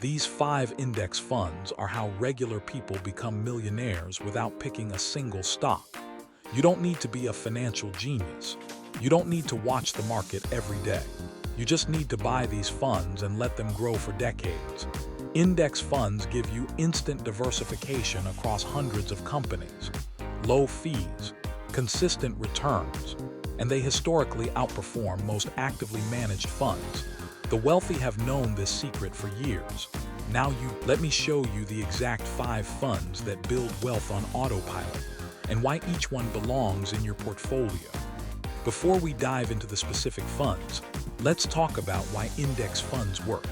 These 5 index funds are how regular people become millionaires without picking a single stock. You don't need to be a financial genius. You don't need to watch the market every day. You just need to buy these funds and let them grow for decades. Index funds give you instant diversification across hundreds of companies, low fees, consistent returns, and they historically outperform most actively managed funds. The wealthy have known this secret for years. Let me show you the exact 5 funds that build wealth on autopilot and why each one belongs in your portfolio. Before we dive into the specific funds, let's talk about why index funds work.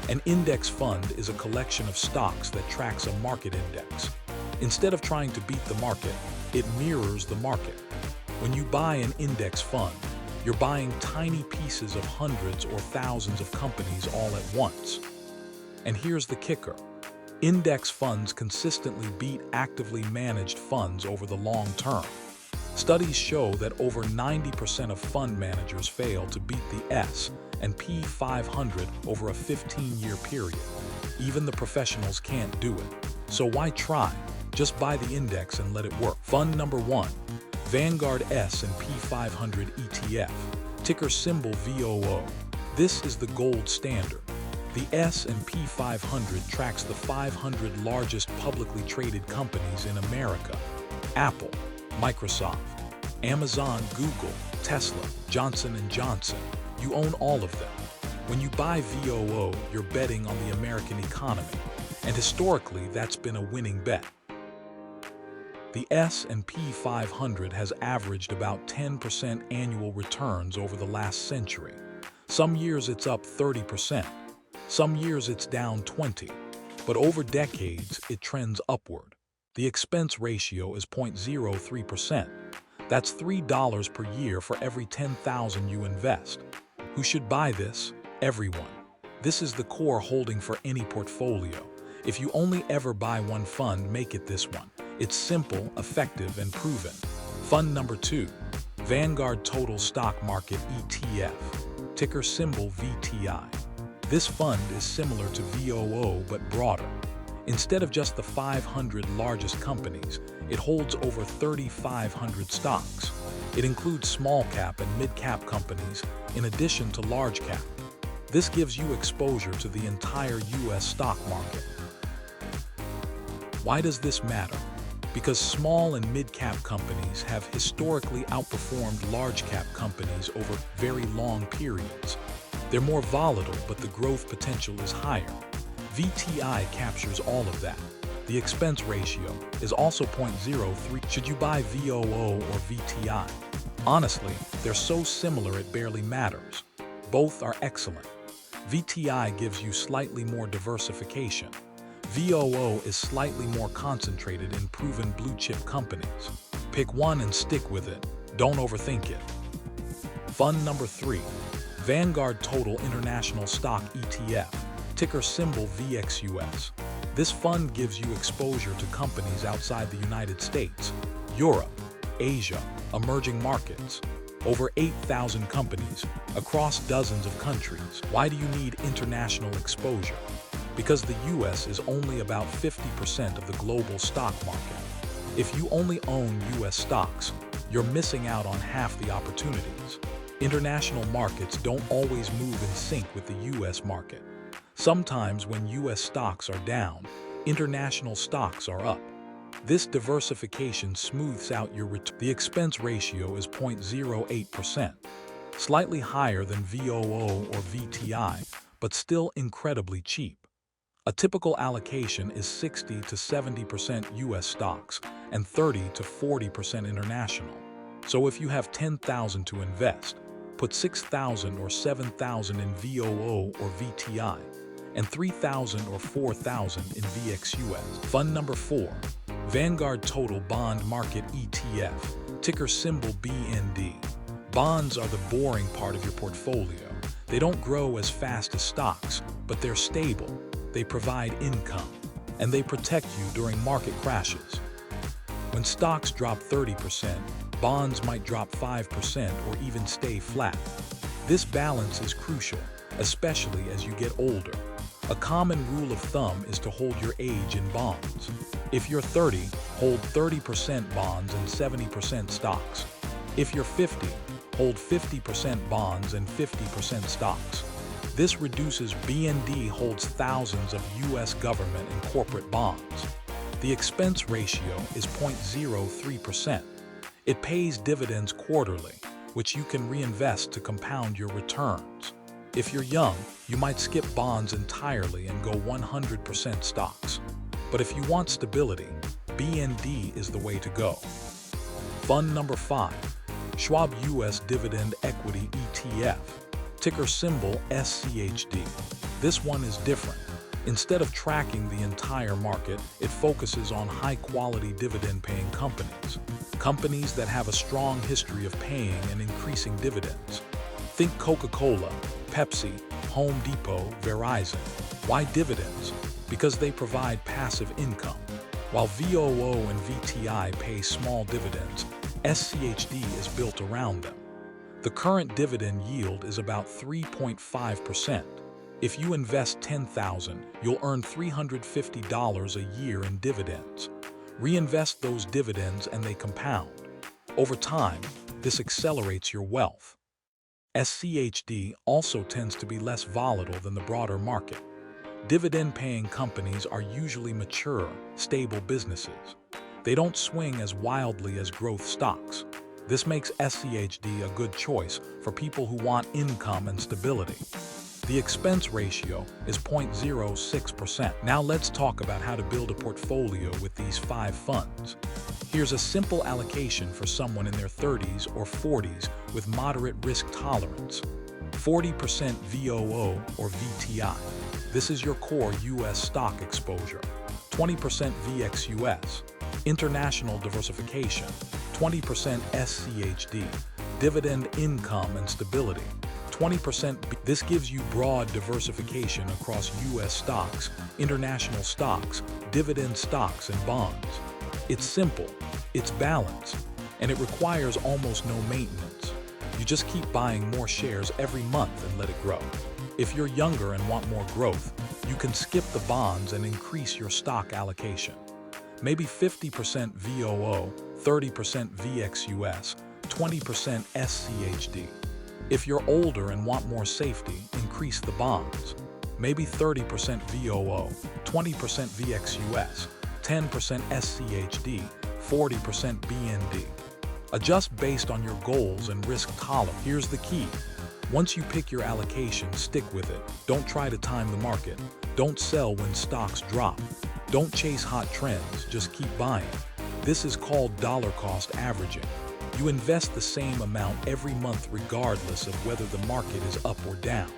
An index fund is a collection of stocks that tracks a market index. Instead of trying to beat the market, it mirrors the market. When you buy an index fund, you're buying tiny pieces of hundreds or thousands of companies all at once. And here's the kicker. Index funds consistently beat actively managed funds over the long term. Studies show that over 90% of fund managers fail to beat the S&P 500 over a 15-year period. Even the professionals can't do it. So why try? Just buy the index and let it work. Fund number 1. Vanguard S&P 500 ETF, ticker symbol VOO. This is the gold standard. The S&P 500 tracks the 500 largest publicly traded companies in America. Apple, Microsoft, Amazon, Google, Tesla, Johnson & Johnson. You own all of them. When you buy VOO, you're betting on the American economy, and historically that's been a winning bet. The S&P 500 has averaged about 10% annual returns over the last century. Some years it's up 30%, some years it's down 20%, but over decades it trends upward. The expense ratio is 0.03%. That's $3 per year for every $10,000 you invest. Who should buy this? Everyone. This is the core holding for any portfolio. If you only ever buy one fund, make it this one. It's simple, effective, and proven. Fund number 2, Vanguard Total Stock Market ETF, ticker symbol VTI. This fund is similar to VOO but broader. Instead of just the 500 largest companies, it holds over 3,500 stocks. It includes small cap and mid cap companies in addition to large cap. This gives you exposure to the entire US stock market. Why does this matter? Because small and mid-cap companies have historically outperformed large-cap companies over very long periods. They're more volatile, but the growth potential is higher. VTI captures all of that. The expense ratio is also 0.03. Should you buy VOO or VTI? Honestly, they're so similar it barely matters. Both are excellent. VTI gives you slightly more diversification. VOO is slightly more concentrated in proven blue-chip companies. Pick one and stick with it. Don't overthink it. Fund number 3, Vanguard Total International Stock ETF, ticker symbol VXUS. This fund gives you exposure to companies outside the United States, Europe, Asia, emerging markets. Over 8,000 companies across dozens of countries. Why do you need international exposure? Because the US is only about 50% of the global stock market. If you only own US stocks, you're missing out on half the opportunities. International markets don't always move in sync with the US market. Sometimes when US stocks are down, international stocks are up. This diversification smooths out your return. The expense ratio is 0.08%, slightly higher than VOO or VTI, but still incredibly cheap. A typical allocation is 60 to 70% US stocks and 30 to 40% international. So if you have $10,000 to invest, put $6,000 or $7,000 in VOO or VTI and $3,000 or $4,000 in VXUS. Fund number 4, Vanguard Total Bond Market ETF, ticker symbol BND. Bonds are the boring part of your portfolio. They don't grow as fast as stocks, but they're stable. They provide income, and they protect you during market crashes. When stocks drop 30%, bonds might drop 5% or even stay flat. This balance is crucial, especially as you get older. A common rule of thumb is to hold your age in bonds. If you're 30, hold 30% bonds and 70% stocks. If you're 50, hold 50% bonds and 50% stocks. This reduces BND holds thousands of U.S. government and corporate bonds. The expense ratio is 0.03%. It pays dividends quarterly, which you can reinvest to compound your returns. If you're young, you might skip bonds entirely and go 100% stocks. But if you want stability, BND is the way to go. Fund number 5, Schwab U.S. Dividend Equity ETF, ticker symbol SCHD. This one is different. Instead of tracking the entire market, it focuses on high-quality dividend-paying companies. Companies that have a strong history of paying and increasing dividends. Think Coca-Cola, Pepsi, Home Depot, Verizon. Why dividends? Because they provide passive income. While VOO and VTI pay small dividends, SCHD is built around them. The current dividend yield is about 3.5%. If you invest $10,000, you'll earn $350 a year in dividends. Reinvest those dividends and they compound. Over time, this accelerates your wealth. SCHD also tends to be less volatile than the broader market. Dividend-paying companies are usually mature, stable businesses. They don't swing as wildly as growth stocks. This makes SCHD a good choice for people who want income and stability. The expense ratio is 0.06%. Now let's talk about how to build a portfolio with these 5 funds. Here's a simple allocation for someone in their 30s or 40s with moderate risk tolerance. 40% VOO or VTI. This is your core U.S. stock exposure. 20% VXUS, international diversification. 20% SCHD, dividend income and stability. 20%. This gives you broad diversification across U.S. stocks, international stocks, dividend stocks, and bonds. It's simple, it's balanced, and it requires almost no maintenance. You just keep buying more shares every month and let it grow. If you're younger and want more growth, you can skip the bonds and increase your stock allocation. Maybe 50% VOO, 30% VXUS, 20% SCHD. If you're older and want more safety, increase the bonds. Maybe 30% VOO, 20% VXUS, 10% SCHD, 40% BND. Adjust based on your goals and risk tolerance. Here's the key. Once you pick your allocation, stick with it. Don't try to time the market. Don't sell when stocks drop. Don't chase hot trends, just keep buying. This is called dollar cost averaging. You invest the same amount every month regardless of whether the market is up or down.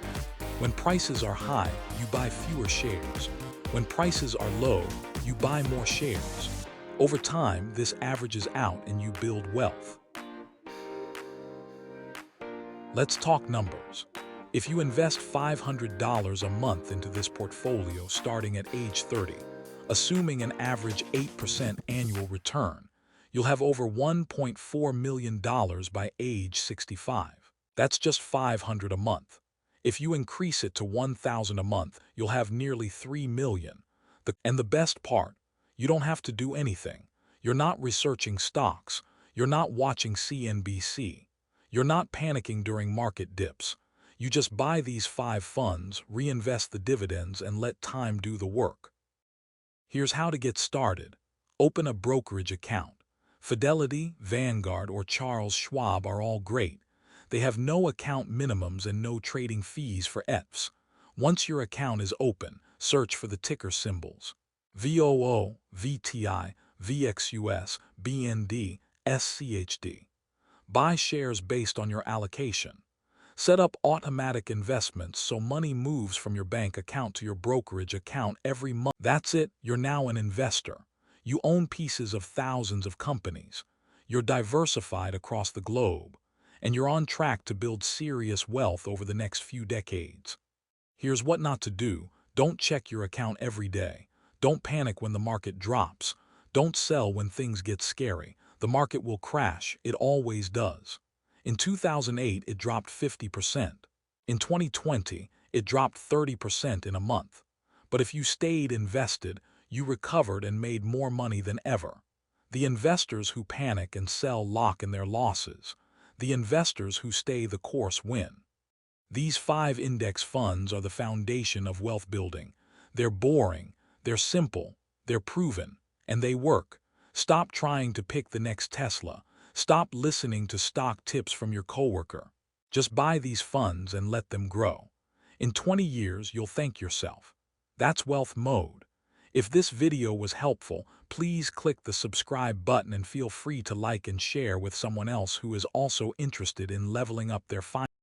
When prices are high, you buy fewer shares. When prices are low, you buy more shares. Over time, this averages out and you build wealth. Let's talk numbers. If you invest $500 a month into this portfolio starting at age 30, assuming an average 8% annual return, you'll have over $1.4 million by age 65. That's just $500 a month. If you increase it to $1,000 a month, you'll have nearly $3 million. And the best part, you don't have to do anything. You're not researching stocks. You're not watching CNBC. You're not panicking during market dips. You just buy these 5 funds, reinvest the dividends, and let time do the work. Here's how to get started. Open a brokerage account. Fidelity, Vanguard, or Charles Schwab are all great. They have no account minimums and no trading fees for ETFs. Once your account is open, search for the ticker symbols. VOO, VTI, VXUS, BND, SCHD. Buy shares based on your allocation. Set up automatic investments so money moves from your bank account to your brokerage account every month. That's it, you're now an investor. You own pieces of thousands of companies. You're diversified across the globe. And you're on track to build serious wealth over the next few decades. Here's what not to do. Don't check your account every day. Don't panic when the market drops. Don't sell when things get scary. The market will crash. It always does. In 2008, it dropped 50%. In 2020, it dropped 30% in a month. But if you stayed invested, you recovered and made more money than ever. The investors who panic and sell lock in their losses. The investors who stay the course win. These 5 index funds are the foundation of wealth building. They're boring, they're simple, they're proven, and they work. Stop trying to pick the next Tesla. Stop listening to stock tips from your coworker. Just buy these funds and let them grow. In 20 years, you'll thank yourself. That's wealth mode. If this video was helpful, please click the subscribe button and feel free to like and share with someone else who is also interested in leveling up their finances.